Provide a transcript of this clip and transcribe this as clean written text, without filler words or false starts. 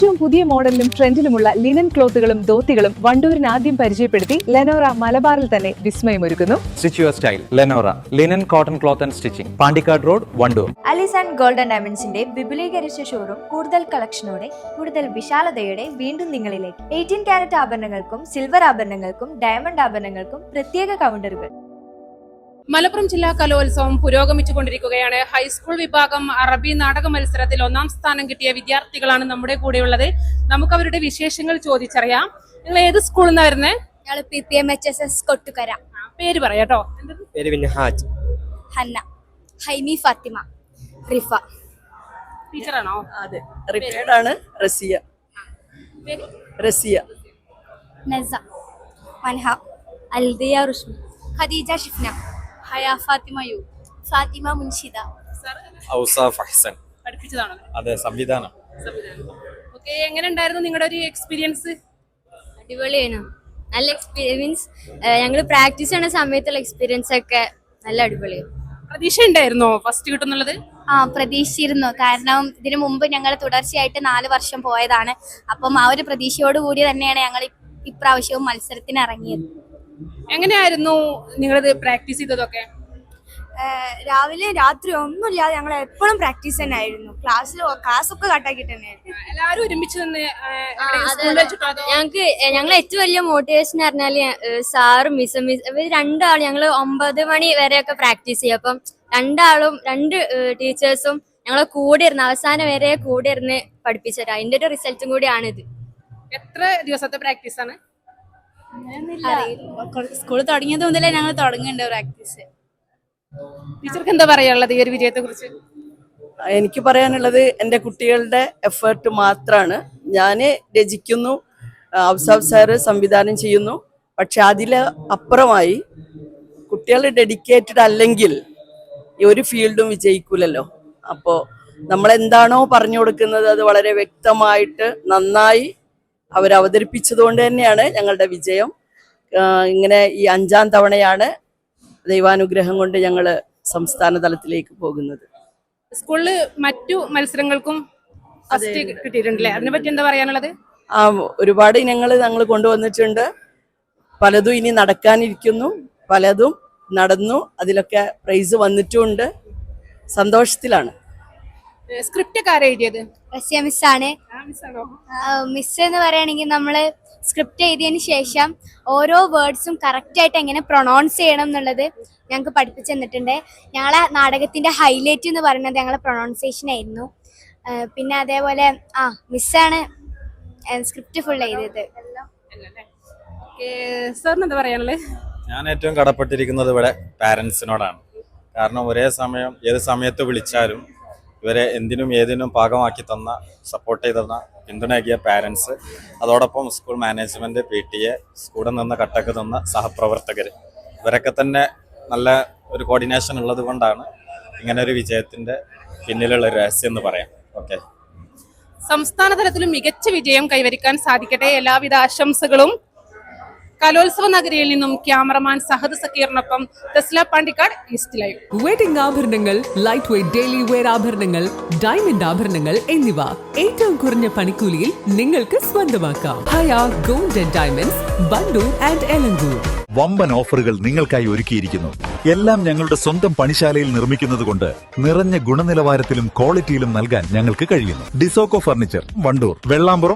ഏറ്റവും പുതിയ മോഡലിലും ട്രെൻഡിലുമുള്ള ലിനൻ ക്ലോത്തുകളും ധോത്തികളും വണ്ടൂരിന് ആദ്യം പരിചയപ്പെടുത്തി ലെനോറ മലബാറിൽ തന്നെ വിസ്മയമൊരുക്കുന്നു. Stitch your style. Lenora. Linen, cotton cloth and stitching. Pandikkad road, Wandoor. Alis and golden ഡയമണ്ട്സിന്റെ വിപുലീകരിച്ച ഷോറൂം കൂടുതൽ കളക്ഷനോടെ കൂടുതൽ വിശാലതയോടെ വീണ്ടും നിങ്ങളിലേക്ക്. 18 കാരറ്റ് ആഭരണങ്ങൾക്കും സിൽവർ ആഭരണങ്ങൾക്കും ഡയമണ്ട് ആഭരണങ്ങൾക്കും പ്രത്യേക കൗണ്ടറുകൾ. മലപ്പുറം ജില്ലാ കലോത്സവം പുരോഗമിച്ചുകൊണ്ടിരിക്കുകയാണ്. ഹൈസ്കൂൾ വിഭാഗം അറബി നാടക മത്സരത്തിൽ 1ാം സ്ഥാനം കിട്ടിയ വിദ്യാർത്ഥികളാണ് നമ്മുടെ കൂടെയുള്ളത്. നമുക്ക് അവരുടെ വിശേഷങ്ങൾ ചോദിച്ചറിയാം. നിങ്ങൾ ഏത് സ്കൂളിൽ നിന്നാണ് വരുന്നത്? ഞങ്ങൾ PPMHSS കൊട്ടുകര. പേര് പറയാട്ടോ. ഹന്ന, ഹൈമി, ഫാത്തിമ, റിഫ. ടീച്ചറാണോ? അതെ, റിട്ടയർഡ് ആണ്. റസിയ, നസ, മൻഹ, അൽദിയ, റുഷ്മി, ഖദീജ, ഷിഫ്ന, ഹയ, ഫാത്തിമ, യു, ഫാത്തിമ, മുൻഷിദ. ഔസാഫ് അഹ്സൻ. പഠിപ്പിച്ചതാണോ? അതെ, സംവിധാനം. ഓക്കെ, എങ്ങനെ ഉണ്ടായിരുന്നു നിങ്ങളുടെ ഒരു എക്സ്പീരിയൻസ്? അടിപൊളിയാണ്. നല്ല എക്സ്പീരിയൻസ്. ഞങ്ങൾ പ്രാക്ടീസ് ചെയ്യുന്ന സമയത്തുള്ള എക്സ്പീരിയൻസ് ഒക്കെ നല്ല അടിപൊളിയാണ്. പ്രതീക്ഷ ഉണ്ടായിരുന്നോ ഫസ്റ്റ് കിട്ടുന്നുള്ളത്? പ്രതീക്ഷിച്ചിരുന്നു. കാരണം ഇതിനു മുമ്പ് ഞങ്ങൾ തുടർച്ചയായിട്ട് 4 വർഷം പോയതാണ്. അപ്പം ആ ഒരു പ്രതീക്ഷയോടുകൂടി തന്നെയാണ് ഞങ്ങൾ ഇപ്രാവശ്യവും മത്സരത്തിന് ഇറങ്ങിയത്. എങ്ങനെയായിരുന്നു നിങ്ങളത് പ്രാക്ടീസ് ചെയ്തതൊക്കെ? രാവിലെ രാത്രി ഒന്നുമില്ലാതെ ഞങ്ങൾ എപ്പോഴും പ്രാക്ടീസ് തന്നെ ആയിരുന്നു. ക്ലാസ്സൊക്കെ കട്ടാക്കിട്ട് തന്നെയായിരുന്നു. എല്ലാവരും ഒരുമിച്ച് നിന്ന് ഞങ്ങൾ ഏറ്റവും വലിയ മോട്ടിവേഷൻ പറഞ്ഞാല് സാറും മിസ്സും ഇവർ രണ്ടാളും ഞങ്ങൾ 9 മണി വരെയൊക്കെ പ്രാക്ടീസ് ചെയ്യും. അപ്പം രണ്ട് ടീച്ചേഴ്സും ഞങ്ങളെ കൂടെ ഇരുന്ന് അവസാനം വരെ കൂടെ ഇരുന്ന് പഠിപ്പിച്ചത്. അതിന്റെ ഒരു റിസൾട്ടും കൂടിയാണിത്. എത്ര ദിവസത്തെ പ്രാക്ടീസ് ആണ്? സ്കൂൾ തുടങ്ങിയത് മുതലേ ഞങ്ങൾ തുടങ്ങുന്നുണ്ട് പ്രാക്ടീസ്. ടീച്ചർക്ക് എന്താ പറയാനുള്ളത് ഈ ഒരു വിജയത്തെ കുറിച്ച്? എനിക്ക് പറയാനുള്ളത് എൻ്റെ കുട്ടികളുടെ എഫേർട്ട് മാത്രമാണ്. ഞാൻ രചിക്കുന്നു, ഔസാഫ് സാറ് സംവിധാനം ചെയ്യുന്നു. പക്ഷെ അതിൽ അപ്പുറമായി കുട്ടികൾ ഡെഡിക്കേറ്റഡ് അല്ലെങ്കിൽ ഈ ഒരു ഫീൽഡും വിജയിക്കൂലല്ലോ. അപ്പോൾ നമ്മളെന്താണോ പറഞ്ഞു കൊടുക്കുന്നത് അത് വളരെ വ്യക്തമായിട്ട് നന്നായി അവതരിപ്പിച്ചത് കൊണ്ട് തന്നെയാണ് ഞങ്ങളുടെ വിജയം. ഇങ്ങനെ ഈ 5ാം തവണയാണ് ദൈവാനുഗ്രഹം കൊണ്ട് ഞങ്ങൾ സംസ്ഥാന തലത്തിലേക്ക് പോകുന്നത്. സ്കൂളില് മറ്റു മത്സരങ്ങൾക്കും ഫസ്റ്റ് കിട്ടിയിട്ടുണ്ടല്ലേ? അതിനെ പറ്റി എന്താ പറയാനുള്ളത്? ഒരുപാട് ഇനങ്ങൾ ഞങ്ങൾ കൊണ്ടുവന്നിട്ടുണ്ട്. പലതും ഇനി നടക്കാനിരിക്കുന്നു, പലതും നടന്നു. അതിലൊക്കെ പ്രൈസ് വന്നിട്ടുമുണ്ട്. സന്തോഷത്തിലാണ്. സ്ക്രിപ്റ്റ് ഒക്കെ ആരാ എഴുതിയത്? റസിയ മിസ്സാണ്. മിസ് എന്ന് പറയുകയാണെങ്കിൽ നമ്മള് സ്ക്രിപ്റ്റ് എഴുതിയതിന് ശേഷം ഓരോ വേർഡ്സും കറക്റ്റായിട്ട് എങ്ങനെ പ്രൊണൗൺസ് ചെയ്യണം എന്നുള്ളത് ഞങ്ങൾക്ക് പഠിപ്പിച്ചു തന്നിട്ടുണ്ട്. ഞങ്ങളെ നാടകത്തിന്റെ ഹൈലൈറ്റ് എന്ന് പറയുന്നത് ഞങ്ങളെ പ്രൊണൗൺസിയേഷൻ ആയിരുന്നു. പിന്നെ അതേപോലെ മിസ്സാണ് സ്ക്രിപ്റ്റ് ഫുൾ എഴുതിയത്. സാറിന് എന്താ പറയാനുള്ളത്? ഞാൻ ഏറ്റവും കടപ്പെട്ടിരിക്കുന്നത് ഇവിടെ പാരൻസിനോടാണ്. കാരണം ഒരേ സമയം ഏത് സമയത്ത് വിളിച്ചാലും ഇവരെ എന്തിനും ഏതിനും പാകമാക്കി തന്ന, സപ്പോർട്ട് ചെയ്ത് തന്ന, പിന്തുണയാക്കിയ പാരൻസ്, അതോടൊപ്പം സ്കൂൾ മാനേജ്മെന്റ്, PTA, സ്കൂളിൽ നിന്ന് കട്ടക്ക് തന്ന സഹപ്രവർത്തകർ, ഇവരൊക്കെ തന്നെ നല്ല ഒരു കോർഡിനേഷൻ ഉള്ളത് കൊണ്ടാണ് ഇങ്ങനെ ഒരു വിജയത്തിന്റെ പിന്നിലുള്ള രഹസ്യം എന്ന് പറയാം. ഓക്കെ, സംസ്ഥാന തലത്തിലും മികച്ച വിജയം കൈവരിക്കാൻ സാധിക്കട്ടെ. എല്ലാവിധ ആശംസകളും. കലോത്സവ നഗരിയിൽ നിന്നും ക്യാമറമാൻ സഹദ് സക്കീറിനൊപ്പം Thesla Pandikkad, east live. Wedding ആഭരണങ്ങൾ, ലൈറ്റ് വെയ്റ്റ് ഡെയിലി വെയർ ആഭരണങ്ങൾ, ഡയമണ്ട് ആഭരണങ്ങൾ എന്നിവ ഏറ്റവും കുറഞ്ഞ പണിക്കൂലിയിൽ നിങ്ങൾക്ക് സ്വന്തമാക്കാം. Haya gold and diamonds, Wandoor and Elankur. വമ്പൻ ഓഫറുകൾ നിങ്ങൾക്കായി ഒരുക്കിയിരിക്കുന്നു. എല്ലാം ഞങ്ങളുടെ സ്വന്തം പണിശാലയിൽ നിർമ്മിക്കുന്നത് കൊണ്ട് നിറഞ്ഞ ഗുണനിലവാരത്തിലും ക്വാളിറ്റിയിലും നൽകാൻ ഞങ്ങൾക്ക് കഴിയുന്നു. ഡിസോക്കോ ഫർണിച്ചർ, വണ്ടൂർ, വെള്ളാമ്പുറം.